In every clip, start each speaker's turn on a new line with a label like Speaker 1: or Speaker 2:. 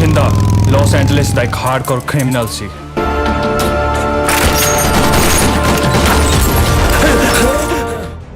Speaker 1: Chinda, Los Angeles like hardcore criminal sih.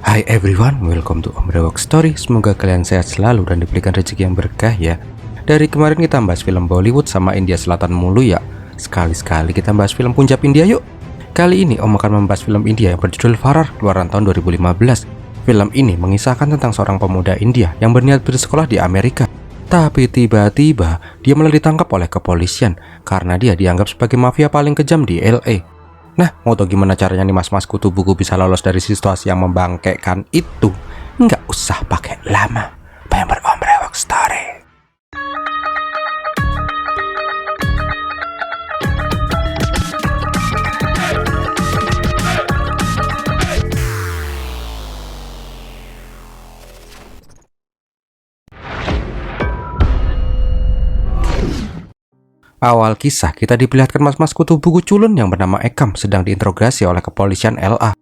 Speaker 2: Hi everyone, welcome to Om Brewok Story. Semoga kalian sehat selalu dan diberikan rezeki yang berkah ya. Dari kemarin kita bahas film Bollywood sama India Selatan mulu ya. Sekali-sekali kita bahas film Punjab India yuk. Kali ini Om akan membahas film India yang berjudul Farrar, keluaran tahun 2015. Film ini mengisahkan tentang seorang pemuda India yang berniat bersekolah di Amerika. Tapi tiba-tiba dia malah ditangkap oleh kepolisian karena dia dianggap sebagai mafia paling kejam di LA. Nah, mau tau gimana caranya nih mas-mas kutu buku bisa lolos dari situasi yang membangkaikan itu? Nggak usah pakai lama. Member Om Brewok Story. Awal kisah kita diperlihatkan mas-mas kutu buku culun yang bernama Ekam sedang diinterogasi oleh kepolisian LA.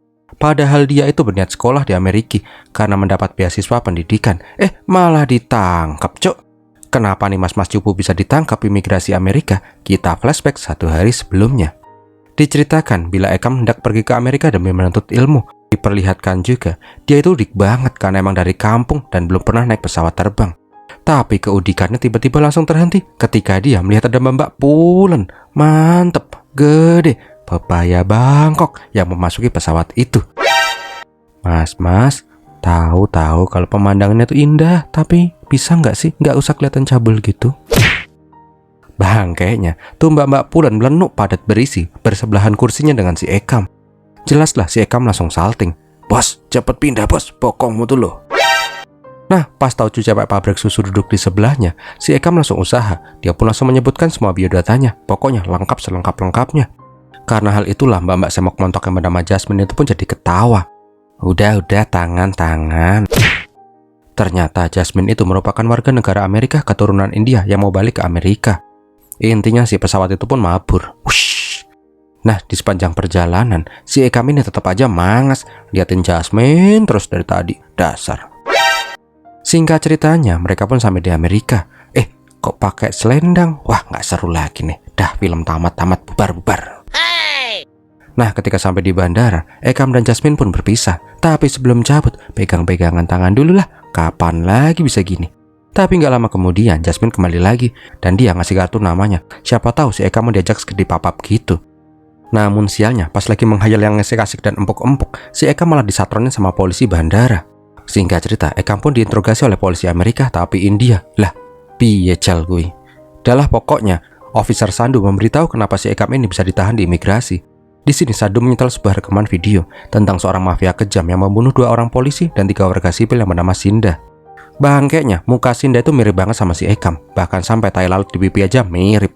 Speaker 2: Padahal dia itu berniat sekolah di Amerika karena mendapat beasiswa pendidikan. Malah ditangkap, cok. Kenapa nih mas-mas cupu bisa ditangkap imigrasi Amerika? Kita flashback 1 hari sebelumnya. Diceritakan bila Ekam hendak pergi ke Amerika demi menuntut ilmu. Diperlihatkan juga dia itu udik banget karena emang dari kampung dan belum pernah naik pesawat terbang. Tapi keudikannya tiba-tiba langsung terhenti ketika dia melihat ada Mbak Pulen, mantep, gede, pepaya Bangkok yang memasuki pesawat itu. Mas, tahu kalau pemandangannya itu indah, tapi bisa nggak sih nggak usah kelihatan cabul gitu? Bangkainya tuh Mbak Pulen melenuk padat berisi bersebelahan kursinya dengan si Ekam. Jelaslah si Ekam langsung salting. Bos, cepet pindah bos, pokokmu tuh loh. Nah, pas tahu cewek pabrik susu duduk di sebelahnya, si Ekam langsung usaha. Dia pun langsung menyebutkan semua biodatanya. Pokoknya lengkap selengkap-lengkapnya. Karena hal itulah mbak-mbak semok montok yang bernama Jasmine itu pun jadi ketawa. Udah, tangan. Ternyata Jasmine itu merupakan warga negara Amerika keturunan India yang mau balik ke Amerika. Intinya si pesawat itu pun mabur. Wush. Nah, di sepanjang perjalanan, si Ekam ini tetap aja mangas. Liatin Jasmine terus dari tadi. Dasar. Singkat ceritanya, mereka pun sampai di Amerika. Kok pakai selendang? Wah, nggak seru lagi nih. Dah, film tamat bubar. Hey! Nah, ketika sampai di bandara, Ekam dan Jasmine pun berpisah. Tapi sebelum cabut, pegang-pegangan tangan dulu lah. Kapan lagi bisa gini? Tapi nggak lama kemudian, Jasmine kembali lagi. Dan dia ngasih kartu namanya. Siapa tahu si Ekam mau diajak di papap gitu. Namun sialnya, pas lagi menghayal yang ngasih-kasih dan empuk-empuk, si Ekam malah disatronin sama polisi bandara. Singkat cerita, Ekam pun diinterogasi oleh polisi Amerika tapi India. Lah, piye cal gue? Dalah pokoknya, Officer Sandu memberitahu kenapa si Ekam ini bisa ditahan di imigrasi. Di sini Sandu menyetel sebuah rekaman video tentang seorang mafia kejam yang membunuh 2 orang polisi dan 3 warga sipil yang bernama Sinda. Bangkainya, muka Sinda itu mirip banget sama si Ekam, bahkan sampai tai lalat di pipi aja mirip.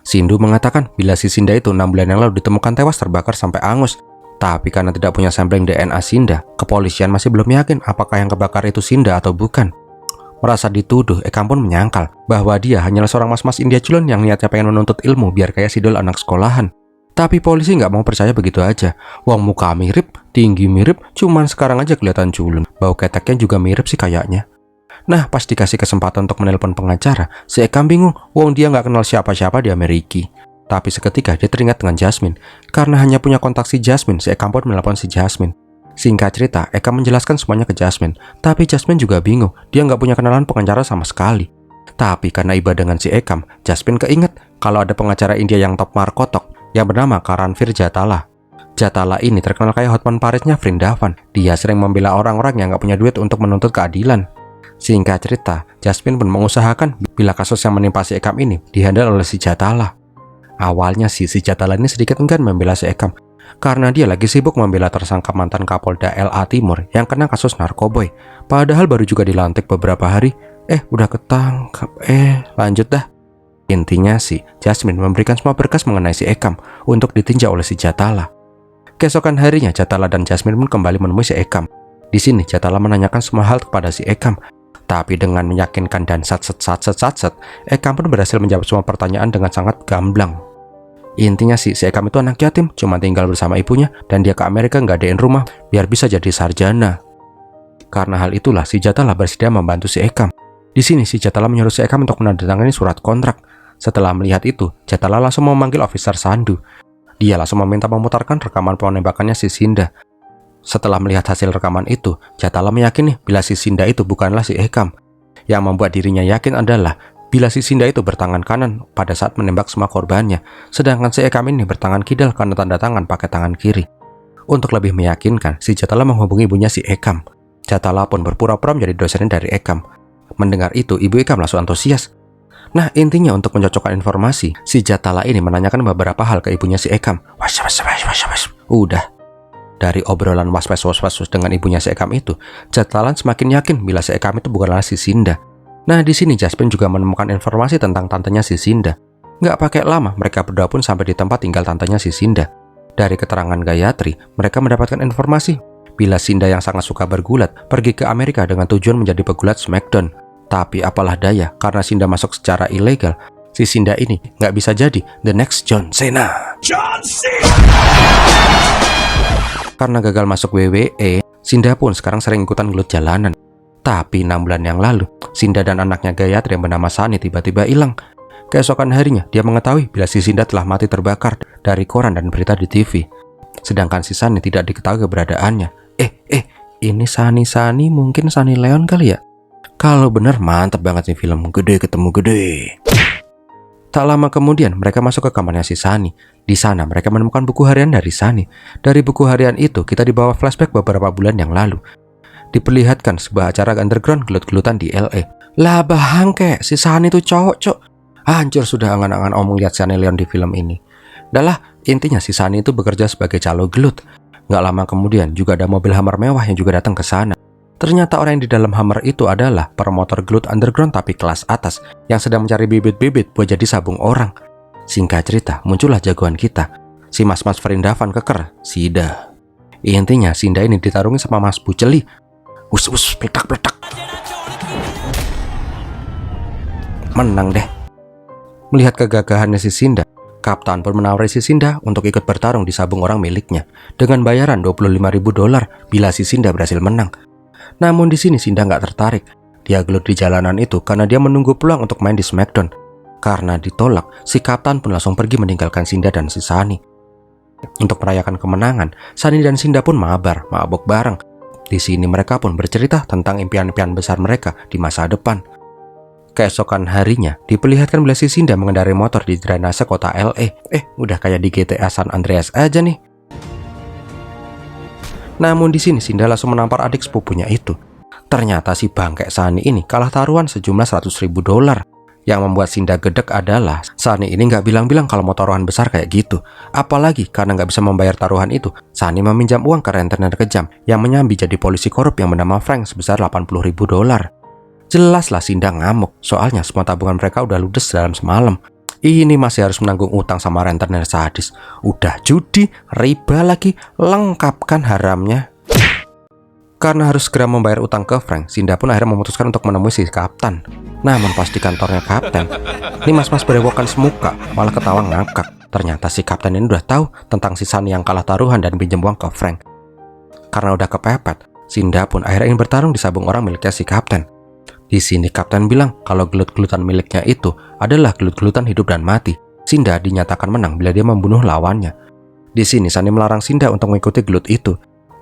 Speaker 2: Sindu mengatakan bila si Sinda itu 6 bulan yang lalu ditemukan tewas terbakar sampai angus. Tapi karena tidak punya sampling DNA Sinda, kepolisian masih belum yakin apakah yang kebakar itu Sinda atau bukan. Merasa dituduh, Ekam pun menyangkal bahwa dia hanyalah seorang mas-mas India culun yang niatnya pengen menuntut ilmu biar kayak sidol anak sekolahan. Tapi polisi nggak mau percaya begitu aja. Wong muka mirip, tinggi mirip, cuman sekarang aja kelihatan culun. Bau keteknya juga mirip sih kayaknya. Nah, pas dikasih kesempatan untuk menelpon pengacara, si Ekam bingung. Wong dia nggak kenal siapa-siapa di Amerika. Tapi seketika dia teringat dengan Jasmine. Karena hanya punya kontak si Jasmine, si Ekam pun menelpon si Jasmine. Singkat cerita, Ekam menjelaskan semuanya ke Jasmine. Tapi Jasmine juga bingung, dia nggak punya kenalan pengacara sama sekali. Tapi karena iba dengan si Ekam, Jasmine keinget kalau ada pengacara India yang top markotok yang bernama Karanvir Jatala. Jatala ini terkenal kayak hotman Parisnya Vrindavan. Dia sering membela orang-orang yang nggak punya duit untuk menuntut keadilan. Singkat cerita, Jasmine pun mengusahakan bila kasus yang menimpa si Ekam ini dihandle oleh si Jatala. Awalnya si Jatala ini sedikit enggan membela si Ekam karena dia lagi sibuk membela tersangka mantan Kapolda LA Timur yang kena kasus narkoboy. Padahal baru juga dilantik beberapa hari. Udah ketangkap. Lanjut dah. Intinya sih, Jasmine memberikan semua berkas mengenai si Ekam untuk ditinjau oleh si Jatala. Keesokan harinya, Jatala dan Jasmine pun kembali menemui si Ekam. Di sini Jatala menanyakan semua hal kepada si Ekam. Tapi dengan meyakinkan dan satset, Ekam pun berhasil menjawab semua pertanyaan dengan sangat gamblang. Intinya si Ekam itu anak yatim, cuma tinggal bersama ibunya, dan dia ke Amerika nggadein rumah biar bisa jadi sarjana. Karena hal itulah si Jatala bersedia membantu si Ekam. Di sini si Jatala menyuruh si Ekam untuk menandatangani surat kontrak. Setelah melihat itu, Jatala langsung memanggil officer Sandu. Dia langsung meminta memutarkan rekaman penembakannya si Sinda. Setelah melihat hasil rekaman itu, Jatala meyakini bila si Sinda itu bukanlah si Ekam. Yang membuat dirinya yakin adalah bila si Sinda itu bertangan kanan pada saat menembak semua korbannya, sedangkan si Ekam ini bertangan kidal karena tanda tangan pakai tangan kiri. Untuk lebih meyakinkan, si Jatala menghubungi ibunya si Ekam. Jatala pun berpura-pura menjadi dosennya dari Ekam. Mendengar itu, ibu Ekam langsung antusias. Nah, intinya untuk mencocokkan informasi, si Jatala ini menanyakan beberapa hal ke ibunya si Ekam. Udah. Dari obrolan was-was dengan ibunya si Ekam itu, Jatala semakin yakin bila si Ekam itu bukanlah si Sinda. Nah, di sini Jasmine juga menemukan informasi tentang tantenya si Sinda. Nggak pakai lama, mereka berdua pun sampai di tempat tinggal tantenya si Sinda. Dari keterangan Gayatri, mereka mendapatkan informasi bila Sinda yang sangat suka bergulat pergi ke Amerika dengan tujuan menjadi pegulat Smackdown. Tapi apalah daya, karena Sinda masuk secara ilegal, si Sinda ini nggak bisa jadi the next John Cena. Karena gagal masuk WWE, Sinda pun sekarang sering ikutan gelut jalanan. Tapi 6 bulan yang lalu, Sinda dan anaknya Gayatri yang bernama Sunny tiba-tiba hilang. Keesokan harinya, dia mengetahui bila si Sinda telah mati terbakar dari koran dan berita di TV. Sedangkan si Sunny tidak diketahui keberadaannya. Ini Sunny mungkin Sunny Leon kali ya? Kalau bener mantep banget nih film gede ketemu gede. Tak lama kemudian mereka masuk ke kamarnya si Sunny. Di sana mereka menemukan buku harian dari Sunny. Dari buku harian itu kita dibawa flashback beberapa bulan yang lalu. Diperlihatkan sebuah acara underground gelut-gelutan di LA. Lah bahangke, si Sunny itu cowok cok. Hancur sudah angan-angan omong lihat Sunny Leon di film ini. Dahlah, intinya si Sunny itu bekerja sebagai calo gelut. Gak lama kemudian juga ada mobil Hummer mewah yang juga datang ke sana. Ternyata orang yang di dalam Hummer itu adalah promotor gelut underground tapi kelas atas yang sedang mencari bibit-bibit buat jadi sabung orang. Singkat cerita, muncullah jagoan kita, si Mas-Mas Vrindavan keker, Sida. Intinya Sinda ini ditarungi sama Mas Buceli. Us, peletak. Menang deh. Melihat kegagahannya si Sinda, Kapten pun menawari si Sinda untuk ikut bertarung di sabung orang miliknya dengan bayaran $25.000 bila si Sinda berhasil menang. Namun di sini Sinda nggak tertarik. Dia gelut di jalanan itu karena dia menunggu peluang untuk main di Smackdown. Karena ditolak, si Kapten pun langsung pergi meninggalkan Sinda dan si Sunny. Untuk merayakan kemenangan, Sunny dan Sinda pun mabok bareng. Di sini mereka pun bercerita tentang impian-impian besar mereka di masa depan. Keesokan harinya, diperlihatkan bila si Sinda mengendarai motor di drainase kota LA. Udah kayak di GTA San Andreas aja nih. Namun di sini Sinda langsung menampar adik sepupunya itu. Ternyata si bangke Sunny ini kalah taruhan sejumlah $100.000. Yang membuat Sinda gedek adalah Sunny ini nggak bilang-bilang kalau mau taruhan besar kayak gitu. Apalagi karena nggak bisa membayar taruhan itu, Sunny meminjam uang ke rentenir kejam yang menyambi jadi polisi korup yang bernama Frank sebesar $80.000. Jelaslah Sinda ngamuk, soalnya semua tabungan mereka udah ludes dalam semalam. Ini masih harus menanggung utang sama rentenir sadis. Udah judi, riba lagi, lengkapkan haramnya. Karena harus segera membayar utang ke Frank, Sinda pun akhirnya memutuskan untuk menemui si Kapten. Namun pas di kantornya Kapten, ini mas-mas berewokan semuka, malah ketawa ngakak. Ternyata si Kapten ini udah tahu tentang si Sunny yang kalah taruhan dan pinjam uang ke Frank. Karena udah kepepet, Sinda pun akhirnya ingin bertarung di sabung orang miliknya si Kapten. Di sini Kapten bilang kalau gelut-gelutan miliknya itu adalah gelut-gelutan hidup dan mati. Sinda dinyatakan menang bila dia membunuh lawannya. Di sini Sunny melarang Sinda untuk mengikuti gelut itu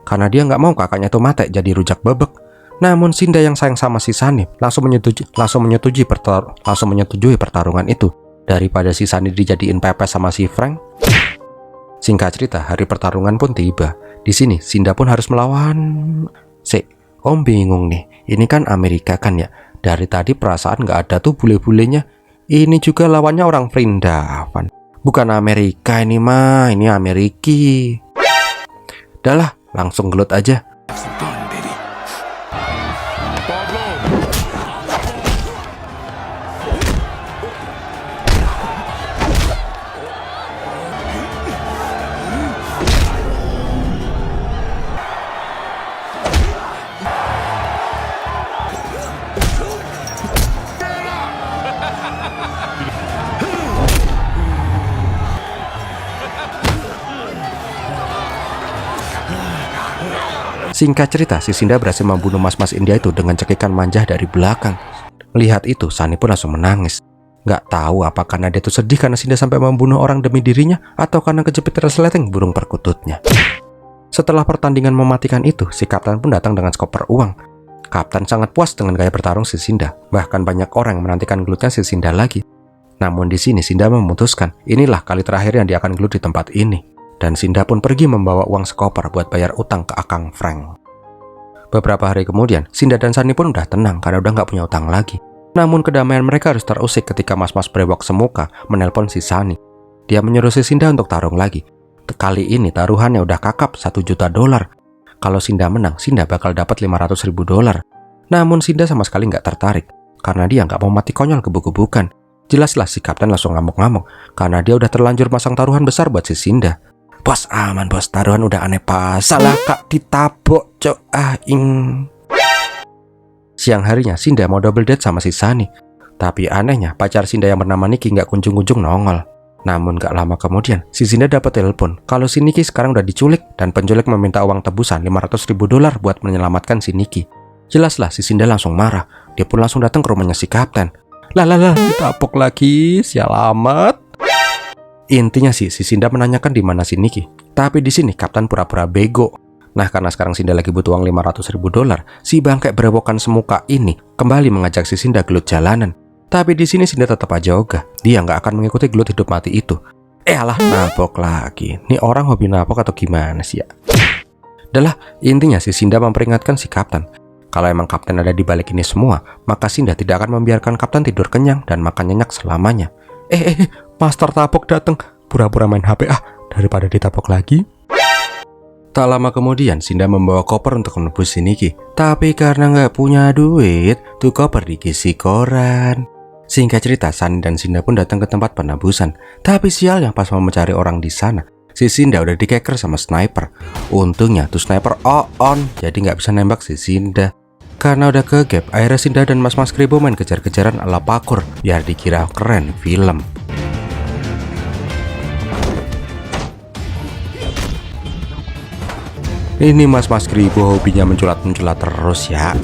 Speaker 2: karena dia nggak mau kakaknya itu mati jadi rujak bebek. Namun Sinda yang sayang sama si Sunny langsung menyetujui pertarungan itu daripada si Sunny dijadiin pepes sama si Frank. Singkat cerita, hari pertarungan pun tiba. Di sini Sinda pun harus melawan. Om bingung nih, ini kan Amerika kan ya. Dari tadi perasaan nggak ada tuh bule-bulenya. Ini juga lawannya orang Vrindavan. Bukan Amerika ini mah, ini Ameriki. Udahlah, langsung gelut aja. Singkat cerita, si Sinda berhasil membunuh mas-mas India itu dengan cekikan manja dari belakang. Melihat itu, Sunny pun langsung menangis. Nggak tahu apa karena dia tuh sedih karena Sinda sampai membunuh orang demi dirinya atau karena kejepit resleting burung perkututnya. Setelah pertandingan mematikan itu, si kapten pun datang dengan skoper uang. Kapten sangat puas dengan gaya bertarung si Sinda. Bahkan banyak orang yang menantikan gelutnya si Sinda lagi. Namun di sini Sinda memutuskan, inilah kali terakhir yang dia akan gelut di tempat ini. Dan Sinda pun pergi membawa uang sekoper buat bayar utang ke Akang Frank. Beberapa hari kemudian, Sinda dan Sani pun udah tenang karena udah nggak punya utang lagi. Namun kedamaian mereka harus terusik ketika mas-mas brewok semuka menelpon si Sani. Dia menyuruh si Sinda untuk tarung lagi. Kali ini taruhannya udah kakap $1 juta. Kalau Sinda menang, Sinda bakal dapat $500.000. Namun Sinda sama sekali nggak tertarik karena dia nggak mau mati konyol gebuk-gebukan. Jelaslah si kapten langsung ngamuk-ngamuk karena dia udah terlanjur masang taruhan besar buat si Sinda. Bos aman bos, taruhan udah aneh pas. Salah kak ditabok cok aing. Siang harinya Sinda mau double date sama si Sani. Tapi anehnya pacar Sinda yang bernama Niki nggak kunjung-kunjung nongol. Namun gak lama kemudian si Sinda dapat telepon kalau si Niki sekarang udah diculik dan penculik meminta uang tebusan $500.000 buat menyelamatkan si Niki. Jelaslah si Sinda langsung marah. Dia pun langsung datang ke rumahnya si kapten. Lah, ditapok lagi, sial amat. Intinya sih, si Sinda menanyakan di mana si Niki. Tapi di sini kapten pura-pura bego. Nah, karena sekarang Sinda lagi butuh uang $500.000, si bangke berewokan semuka ini kembali mengajak si Sinda gelut jalanan. Tapi di sini Sinda tetap aja ogah. Dia nggak akan mengikuti gelut hidup mati itu. Alah, nabok lagi. Nih orang hobi nabok atau gimana sih ya? Adalah, intinya si Sinda memperingatkan si kapten. Kalau emang kapten ada di balik ini semua, maka Sinda tidak akan membiarkan kapten tidur kenyang dan makan nyenyak selamanya. Master Tapok datang. Pura-pura main HP daripada ditapok lagi. Tak lama kemudian, Sinda membawa koper untuk menebus si Niki. Tapi karena nggak punya duit, tuh koper dikisi koran. Singkat cerita, Sani dan Sinda pun datang ke tempat penebusan. Tapi sial yang pas mau mencari orang di sana, si Sinda udah dikeker sama sniper. Untungnya tuh sniper on, jadi nggak bisa nembak si Sinda. Karena udah kegap, akhirnya Sinda dan mas-mas Kribo main kejar-kejaran ala parkour biar dikira keren film. Ini mas-mas Kribo hobinya menculat-menculat terus ya.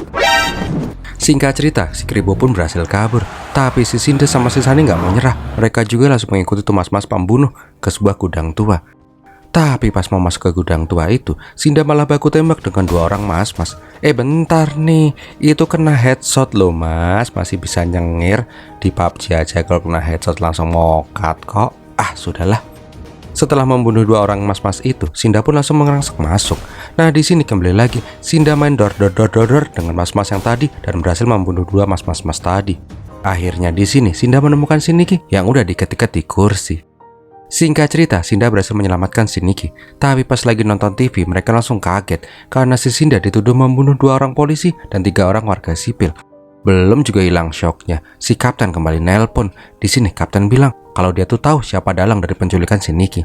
Speaker 2: Singkat cerita, si Kribo pun berhasil kabur. Tapi si Sinda sama si Sani nggak mau nyerah. Mereka juga langsung mengikuti tuh mas-mas pembunuh ke sebuah gudang tua. Tapi pas mau masuk ke gudang tua itu, Sinda malah baku tembak dengan 2 orang mas-mas. Bentar nih, itu kena headshot loh mas. Masih bisa nyengir. Di PUBG aja kalau kena headshot langsung mokat kok. Sudahlah. Setelah membunuh 2 orang mas-mas itu, Sinda pun langsung merangsek masuk. Nah di sini kembali lagi, Sinda main dor dengan mas-mas yang tadi dan berhasil membunuh 2 mas-mas tadi. Akhirnya di sini Sinda menemukan si Niki yang udah diketik di kursi. Singkat cerita, Sinda berhasil menyelamatkan si Niki. Tapi pas lagi nonton TV, mereka langsung kaget karena si Sinda dituduh membunuh 2 orang polisi dan 3 orang warga sipil. Belum juga hilang syoknya, si kapten kembali nelpon. Di sini kapten bilang kalau dia tuh tahu siapa dalang dari penculikan si Niki.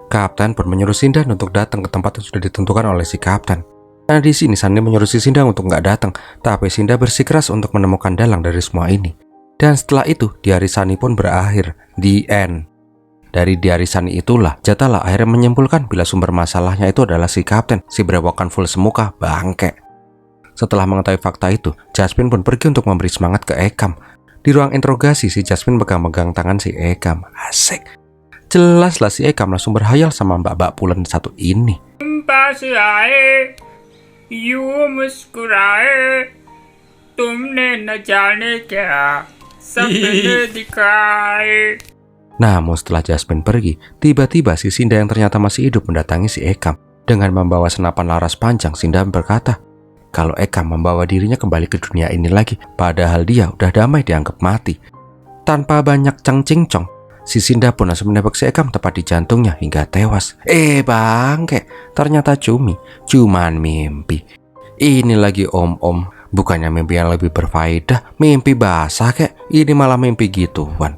Speaker 2: Kapten pun menyuruh Sinda untuk datang ke tempat yang sudah ditentukan oleh si kapten. Nah di sini Sani menyuruh si Sinda untuk nggak datang, tapi Sinda bersikeras untuk menemukan dalang dari semua ini. Dan setelah itu, diari Sani pun berakhir. The end. Dari diari Sani itulah, Jatala akhirnya menyimpulkan bila sumber masalahnya itu adalah si kapten, si berewokan full semuka bangke. Setelah mengetahui fakta itu, Jasmine pun pergi untuk memberi semangat ke Ekam. Di ruang interogasi, si Jasmine pegang-pegang tangan si Ekam. Asik. Jelaslah si Ekam langsung berhayal sama mbak-mbak pulen satu ini.
Speaker 3: पास आए यूं मुस्कुराए तुमने न जाने क्या सपने दिखाए.
Speaker 2: Namun setelah Jasmine pergi, tiba-tiba si Sinda yang ternyata masih hidup mendatangi si Ekam. Dengan membawa senapan laras panjang, Sinda berkata kalau Ekam membawa dirinya kembali ke dunia ini lagi, padahal dia udah damai dianggap mati. Tanpa banyak ceng-cingcong, si Sinda pun langsung menembak si Ekam tepat di jantungnya hingga tewas. Bangke, ternyata cuman mimpi. Ini lagi om-om, bukannya mimpi yang lebih berfaedah, mimpi basah kek, ini malah mimpi gituan.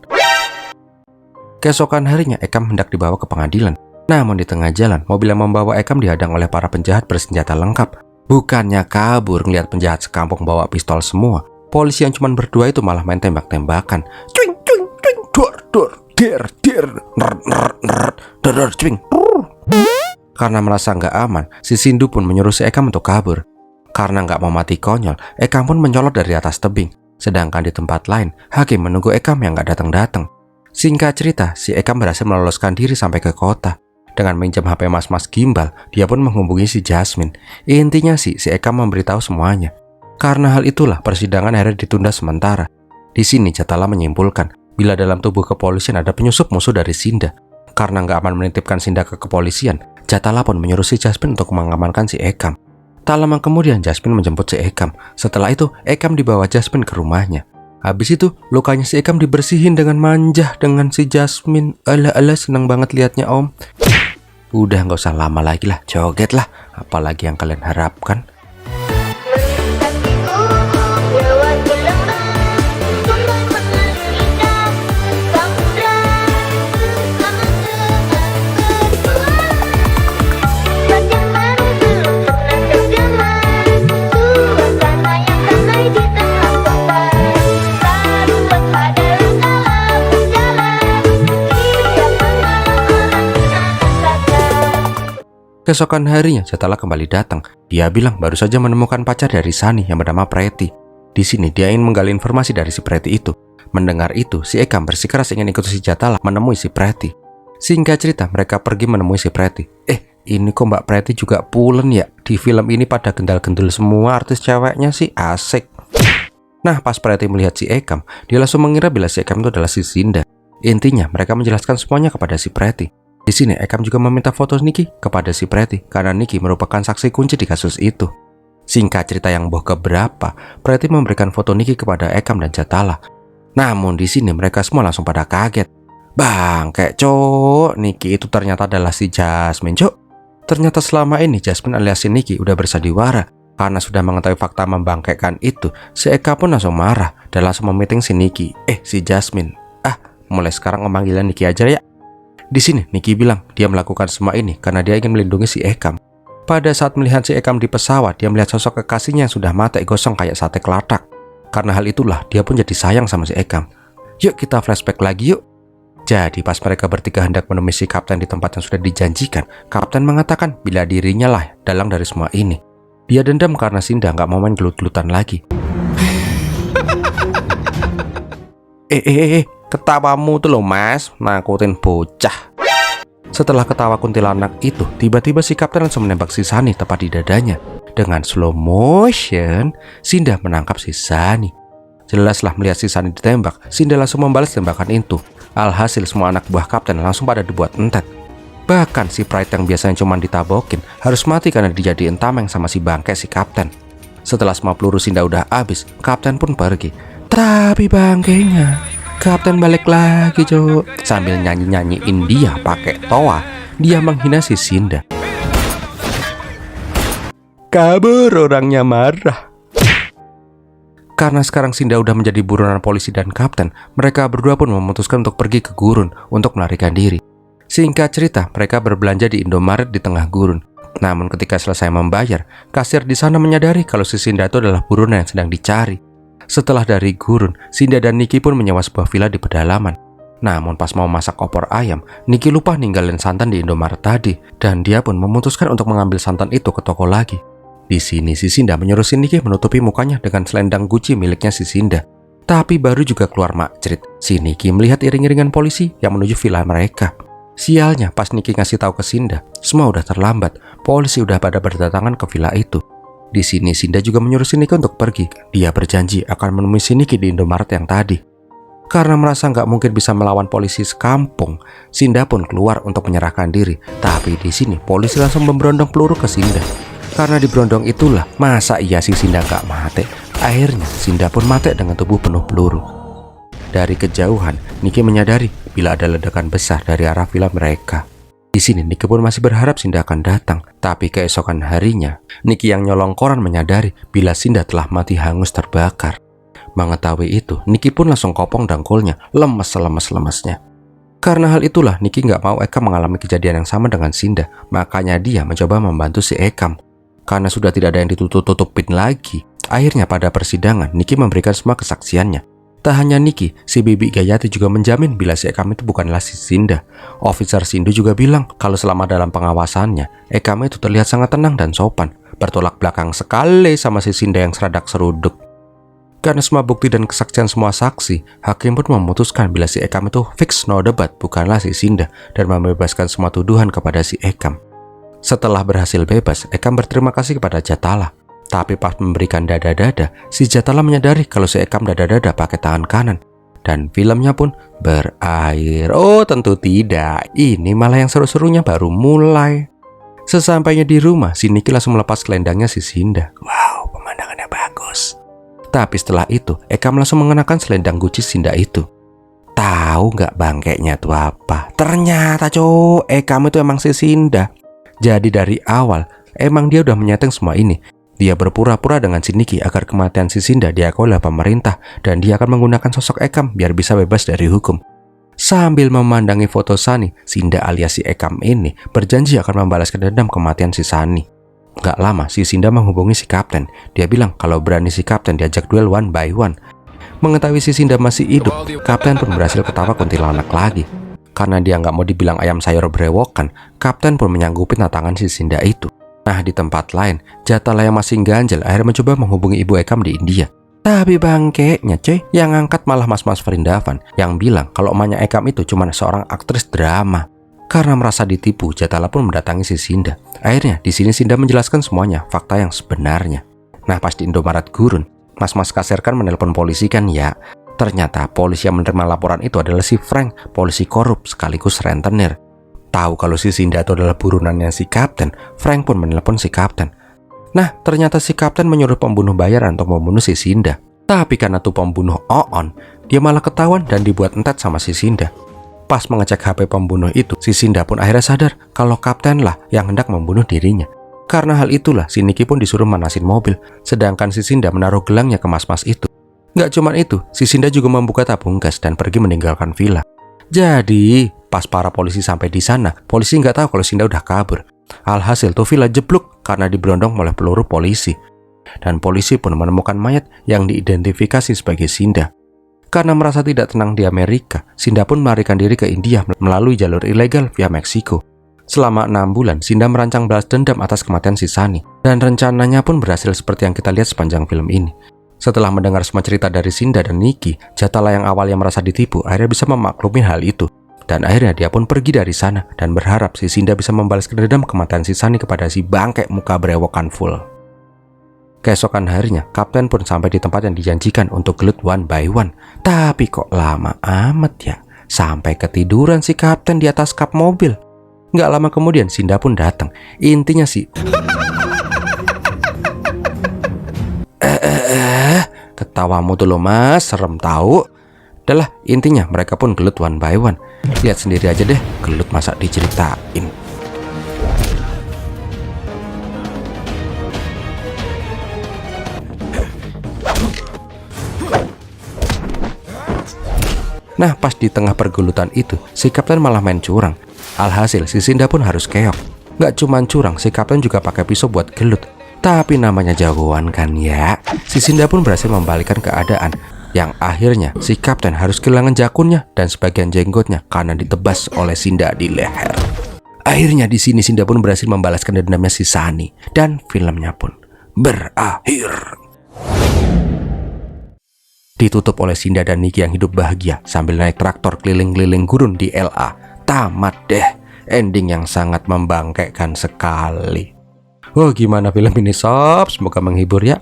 Speaker 2: Keesokan harinya Ekam hendak dibawa ke pengadilan. Namun di tengah jalan, mobil yang membawa Ekam dihadang oleh para penjahat bersenjata lengkap. Bukannya kabur ngeliat penjahat sekampung bawa pistol semua, polisi yang cuma berdua itu malah main tembak-tembakan. Cuing, cuing, cuing, dor, dir, dor, cuing. Karena merasa nggak aman, si Sindu pun menyuruh si Ekam untuk kabur. Karena nggak mau mati konyol, Ekam pun mencolot dari atas tebing. Sedangkan di tempat lain, hakim menunggu Ekam yang gak datang-datang. Singkat cerita, si Ekam berhasil meloloskan diri sampai ke kota. Dengan minjam HP mas-mas gimbal, dia pun menghubungi si Jasmine. Intinya si Ekam memberitahu semuanya. Karena hal itulah persidangan akhirnya ditunda sementara. Di sini Jatala menyimpulkan bila dalam tubuh kepolisian ada penyusup musuh dari Sinda. Karena nggak aman menitipkan Sinda ke kepolisian, Jatala pun menyuruh si Jasmine untuk mengamankan si Ekam. Tak lama kemudian Jasmine menjemput si Ekam. Setelah itu Ekam dibawa Jasmine ke rumahnya. Habis itu lukanya si Ekam dibersihin dengan manja dengan si Jasmine. Alah senang banget liatnya om. Udah nggak usah lama lagi lah, joget lah. Apalagi yang kalian harapkan. Keesokan harinya, Jatala kembali datang. Dia bilang baru saja menemukan pacar dari Sani yang bernama Preti. Di sini dia ingin menggali informasi dari si Preti itu. Mendengar itu, si Ekam bersikeras ingin ikut si Jatala menemui si Preti. Singkat cerita, mereka pergi menemui si Preti. Ini kok Mbak Preti juga pulen ya? Di film ini pada gendal-gendul semua artis ceweknya sih, asik. Nah, pas Preti melihat si Ekam, dia langsung mengira bila si Ekam itu adalah si Sinda. Intinya, mereka menjelaskan semuanya kepada si Preti. Di sini Ekam juga meminta foto Niki kepada si Preti karena Niki merupakan saksi kunci di kasus itu. Singkat cerita yang boh keberapa, Preti memberikan foto Niki kepada Ekam dan Jatala. Namun di sini mereka semua langsung pada kaget. Bang, kayak cok, Niki itu ternyata adalah si Jasmine, cok. Ternyata selama ini Jasmine alias si Niki udah bersandiwara. Karena sudah mengetahui fakta membangkaikan itu, si Eka pun langsung marah dan langsung memeting si Niki. Si Jasmine, mulai sekarang memanggilan Niki aja ya. Di sini Niki bilang dia melakukan semua ini karena dia ingin melindungi si Ekam. Pada saat melihat si Ekam di pesawat, dia melihat sosok kekasihnya yang sudah mati gosong kayak sate kelatak. Karena hal itulah dia pun jadi sayang sama si Ekam. Yuk kita flashback lagi yuk. Jadi pas mereka bertiga hendak menemui si Kapten di tempat yang sudah dijanjikan, Kapten mengatakan bila dirinya lah dalang dari semua ini. Dia dendam karena Sinda nggak mau main gelut-gelutan lagi. Ketawamu tuh loh mas, nakutin bocah. Setelah ketawa kuntilanak itu, tiba-tiba si Kapten langsung menembak si Sani tepat di dadanya. Dengan slow motion, Sinda menangkap si Sani. Jelaslah melihat si Sani ditembak, Sinda langsung membalas tembakan itu. Alhasil semua anak buah Kapten langsung pada dibuat entet. Bahkan si Pride yang biasanya cuma ditabokin harus mati karena dijadiin tameng sama si bangke si Kapten. Setelah semua peluru Sinda udah habis, Kapten pun pergi. Tapi bangkainya Kapten balik lagi cok. Sambil nyanyi-nyanyiin dia pakai toa, dia menghina si Sinda. Kabur orangnya marah. Karena sekarang Sinda udah menjadi buronan polisi dan Kapten, mereka berdua pun memutuskan untuk pergi ke gurun untuk melarikan diri. Singkat cerita, mereka berbelanja di Indomaret di tengah gurun. Namun ketika selesai membayar, kasir di sana menyadari kalau si Sinda itu adalah buronan yang sedang dicari. Setelah dari gurun, Sinda dan Niki pun menyewa sebuah villa di pedalaman. Namun pas mau masak opor ayam, Niki lupa ninggalin santan di Indomaret tadi, dan dia pun memutuskan untuk mengambil santan itu ke toko lagi. Di sini si Sinda menyuruh si Niki menutupi mukanya dengan selendang Gucci miliknya si Sinda. Tapi baru juga keluar makcrit, si Niki melihat iring-iringan polisi yang menuju villa mereka. Sialnya pas Niki ngasih tahu ke Sinda, semua udah terlambat. Polisi udah pada berdatangan ke villa itu. Di sini Sinda juga menyuruh si Niki untuk pergi. Dia berjanji akan menemui si Niki di Indomaret yang tadi. Karena merasa nggak mungkin bisa melawan polisi sekampung, Sinda pun keluar untuk menyerahkan diri. Tapi di sini polisi langsung memberondong peluru ke Sinda. Karena di berondong itulah masa iya si Sinda nggak mati. Akhirnya Sinda pun mati dengan tubuh penuh peluru. Dari kejauhan, Niki menyadari bila ada ledakan besar dari arah villa mereka. Di sini Niki pun masih berharap Sinda akan datang. Tapi keesokan harinya, Niki yang nyolong koran menyadari bila Sinda telah mati hangus terbakar. Mengetahui itu, Niki pun langsung kopong dangkulnya, lemes selemes-lemesnya. Karena hal itulah, Niki nggak mau Ekam mengalami kejadian yang sama dengan Sinda. Makanya dia mencoba membantu si Ekam. Karena sudah tidak ada yang ditutup-tutupin lagi, akhirnya pada persidangan, Niki memberikan semua kesaksiannya. Tak hanya Niki, si Bibi Gayati juga menjamin bila si Ekam itu bukanlah si Sinda. Officer Sindu juga bilang kalau selama dalam pengawasannya, Ekam itu terlihat sangat tenang dan sopan, bertolak belakang sekali sama si Sinda yang seradak seruduk. Karena semua bukti dan kesaksian semua saksi, hakim pun memutuskan bila si Ekam itu fix no debat bukanlah si Sinda dan membebaskan semua tuduhan kepada si Ekam. Setelah berhasil bebas, Ekam berterima kasih kepada Jatala. Tapi pas memberikan dada-dada, si Jatala menyadari kalau si Ekam dada-dada pakai tangan kanan. Dan filmnya pun berakhir. Oh tentu tidak, ini malah yang seru-serunya baru mulai. Sesampainya di rumah, si Niki langsung melepas selendangnya si Sinda. Wow, pemandangannya bagus. Tapi setelah itu, Ekam langsung mengenakan selendang Gucci Sinda itu. Tahu nggak bangkainya tuh apa? Ternyata Ekam itu emang si Sinda. Jadi dari awal, emang dia udah menyeting semua ini. Dia berpura-pura dengan si Niki agar kematian si Sinda diakui oleh pemerintah dan dia akan menggunakan sosok Ekam biar bisa bebas dari hukum. Sambil memandangi foto Sani, Sinda alias si Ekam ini berjanji akan membalaskan dendam kematian si Sani. Gak lama, si Sinda menghubungi si Kapten. Dia bilang kalau berani si Kapten diajak duel one by one. Mengetahui si Sinda masih hidup, Kapten pun berhasil ketawa kuntilanak lagi. Karena dia nggak mau dibilang ayam sayur berewokan, Kapten pun menyanggupi tantangan si Sinda itu. Nah, di tempat lain, Jatala yang masih ganjel akhirnya mencoba menghubungi ibu Ekam di India. Tapi bangkeknya yang angkat malah mas-mas Vrindavan yang bilang kalau emaknya Ekam itu cuma seorang aktris drama. Karena merasa ditipu, Jatala pun mendatangi si Sinda. Akhirnya, di sini Sinda menjelaskan semuanya, fakta yang sebenarnya. Nah, pas di Indomaret Gurun, mas-mas kasir kan menelpon polisi kan ya. Ternyata polisi yang menerima laporan itu adalah si Frank, polisi korup sekaligus rentenir. Tahu kalau si Sinda itu adalah burunannya si Kapten, Frank pun menelpon si Kapten. Nah, ternyata si Kapten menyuruh pembunuh bayaran untuk membunuh si Sinda. Tapi karena tuh pembunuh Oon, dia malah ketahuan dan dibuat entet sama si Sinda. Pas mengecek HP pembunuh itu, si Sinda pun akhirnya sadar kalau Kapten lah yang hendak membunuh dirinya. Karena hal itulah, si Niki pun disuruh manasin mobil, sedangkan si Sinda menaruh gelangnya ke mas-mas itu. Gak cuman itu, si Sinda juga membuka tabung gas dan pergi meninggalkan villa. Jadi, pas para polisi sampai di sana, polisi nggak tahu kalau Sinda udah kabur. Alhasil tuh villa jeblok karena diberondong oleh peluru polisi. Dan polisi pun menemukan mayat yang diidentifikasi sebagai Sinda. Karena merasa tidak tenang di Amerika, Sinda pun melarikan diri ke India melalui jalur ilegal via Meksiko. Selama 6 bulan, Sinda merancang balas dendam atas kematian si Sani. Dan rencananya pun berhasil seperti yang kita lihat sepanjang film ini. Setelah mendengar semua cerita dari Sinda dan Niki, Jatala yang awalnya merasa ditipu akhirnya bisa memaklumi hal itu. Dan akhirnya dia pun pergi dari sana dan berharap si Sinda bisa membalaskan dendam kematian si Sani kepada si bangke muka berewokan full. Keesokan harinya, Kapten pun sampai di tempat yang dijanjikan untuk gelut one by one. Tapi kok lama amat ya? Sampai ketiduran si Kapten di atas kap mobil. Nggak lama kemudian Sinda pun datang. Intinya sih... Ketawamu tuh lo mas, serem tahu. Udahlah, intinya mereka pun gelut one by one. Lihat sendiri aja deh, gelut masa diceritain. Nah, pas di tengah pergelutan itu, si Kapten malah main curang. Alhasil, si Sinda pun harus keok. Nggak cuman curang, si Kapten juga pakai pisau buat gelut. Tapi namanya jagoan kan ya. Si Sinda pun berhasil membalikkan keadaan. Yang akhirnya, si Kapten harus kehilangan jakunnya dan sebagian jenggotnya karena ditebas oleh Sinda di leher. Akhirnya di sini Sinda pun berhasil membalaskan dendamnya si Sani. Dan filmnya pun berakhir. Ditutup oleh Sinda dan Niki yang hidup bahagia sambil naik traktor keliling-keliling gurun di LA. Tamat deh, ending yang sangat membangkaikan sekali. Oh, gimana film ini sob? Semoga menghibur ya.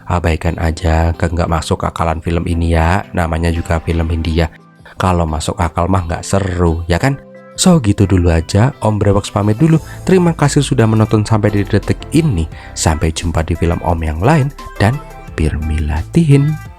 Speaker 2: Abaikan aja ke nggak masuk akalan film ini ya. Namanya juga film India. Kalau masuk akal mah nggak seru, ya kan? So gitu dulu aja, Om Brewoks pamit dulu. Terima kasih sudah menonton sampai di detik ini. Sampai jumpa di film Om yang lain dan Birmilatin.